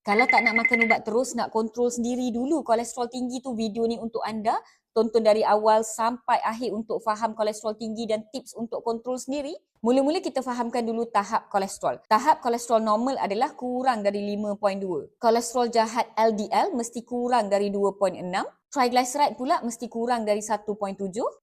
Kalau tak nak makan ubat terus, nak kontrol sendiri dulu kolesterol tinggi tu, video ni untuk anda. Tonton dari awal sampai akhir untuk faham kolesterol tinggi dan tips untuk kontrol sendiri. Mula-mula kita fahamkan dulu tahap kolesterol. Tahap kolesterol normal adalah kurang dari 5.2. Kolesterol jahat LDL mesti kurang dari 2.6. Triglyceride pula mesti kurang dari 1.7.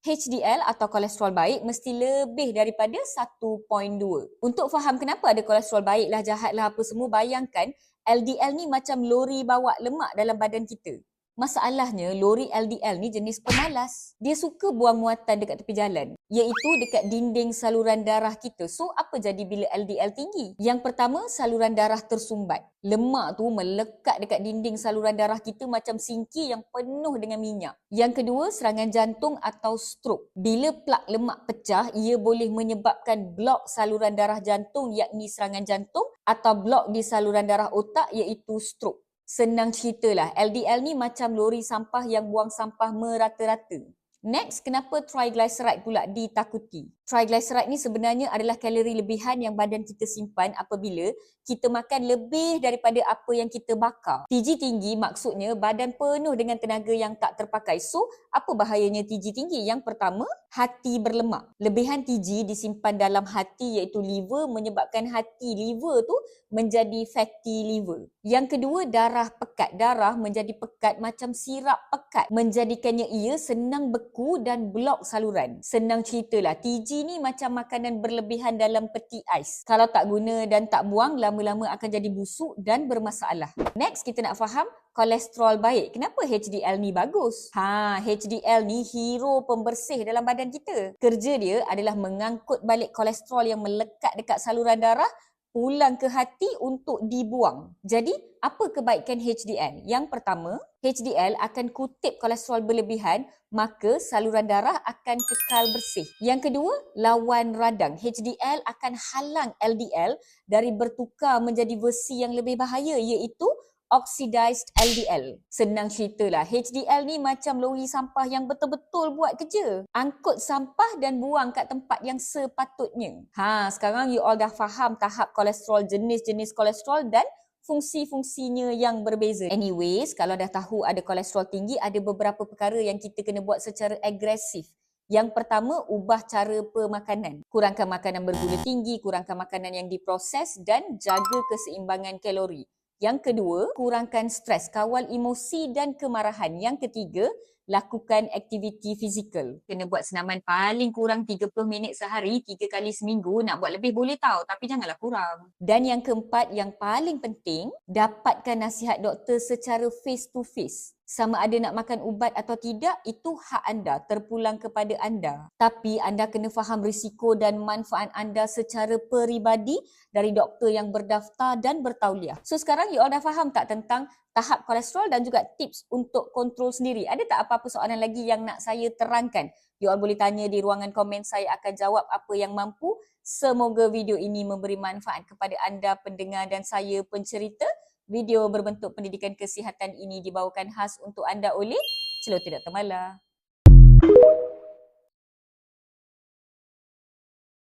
HDL atau kolesterol baik mesti lebih daripada 1.2. Untuk faham kenapa ada kolesterol baik lah, jahat lah apa semua, bayangkan LDL ni macam lori bawa lemak dalam badan kita. Masalahnya, lori LDL ni jenis pemalas. Dia suka buang muatan dekat tepi jalan, iaitu dekat dinding saluran darah kita. So, apa jadi bila LDL tinggi? Yang pertama, saluran darah tersumbat. Lemak tu melekat dekat dinding saluran darah kita macam sinki yang penuh dengan minyak. Yang kedua, serangan jantung atau stroke. Bila plak lemak pecah, ia boleh menyebabkan blok saluran darah jantung, yakni serangan jantung, atau blok di saluran darah otak, iaitu stroke. Senang ceritalah, LDL ni macam lori sampah yang buang sampah merata-rata. Next, kenapa triglyceride pula ditakuti? Triglyceride ni sebenarnya adalah kalori lebihan yang badan kita simpan apabila kita makan lebih daripada apa yang kita bakar. TG tinggi maksudnya badan penuh dengan tenaga yang tak terpakai. So, apa bahayanya TG tinggi? Yang pertama, hati berlemak. Lebihan TG disimpan dalam hati iaitu liver, menyebabkan hati liver tu menjadi fatty liver. Yang kedua, darah pekat. Darah menjadi pekat macam sirap pekat, menjadikannya ia senang beku dan blok saluran. Senang ceritalah, TG ni macam makanan berlebihan dalam peti ais. Kalau tak guna dan tak buang, lama-lama akan jadi busuk dan bermasalah. Next, kita nak faham kolesterol baik. Kenapa HDL ni bagus? HDL ni hero pembersih dalam badan kita. Kerja dia adalah mengangkut balik kolesterol yang melekat dekat saluran darah pulang ke hati untuk dibuang. Jadi, apa kebaikan HDL? Yang pertama, HDL akan kutip kolesterol berlebihan, maka saluran darah akan kekal bersih. Yang kedua, lawan radang. HDL akan halang LDL dari bertukar menjadi versi yang lebih bahaya, iaitu oxidized LDL. Senang ceritalah, HDL ni macam lori sampah yang betul-betul buat kerja. Angkut sampah dan buang kat tempat yang sepatutnya. Sekarang you all dah faham tahap kolesterol, jenis-jenis kolesterol dan fungsi-fungsinya yang berbeza. Anyways, kalau dah tahu ada kolesterol tinggi, ada beberapa perkara yang kita kena buat secara agresif. Yang pertama, ubah cara pemakanan. Kurangkan makanan bergula tinggi, kurangkan makanan yang diproses dan jaga keseimbangan kalori. Yang kedua, kurangkan stres, kawal emosi dan kemarahan. Yang ketiga, lakukan aktiviti fizikal. Kena buat senaman paling kurang 30 minit sehari, 3 kali seminggu. Nak buat lebih boleh tahu, tapi janganlah kurang. Dan yang keempat, yang paling penting, dapatkan nasihat doktor secara face to face. Sama ada nak makan ubat atau tidak, itu hak anda, terpulang kepada anda. Tapi anda kena faham risiko dan manfaat anda secara peribadi dari doktor yang berdaftar dan bertauliah. So sekarang you all dah faham tak tentang tahap kolesterol dan juga tips untuk kontrol sendiri? Ada tak apa-apa soalan lagi yang nak saya terangkan? You all boleh tanya di ruangan komen, saya akan jawab apa yang mampu. Semoga video ini memberi manfaat kepada anda pendengar dan saya pencerita. Video berbentuk pendidikan kesihatan ini dibawakan khas untuk anda oleh Celoteh Dr. Mala.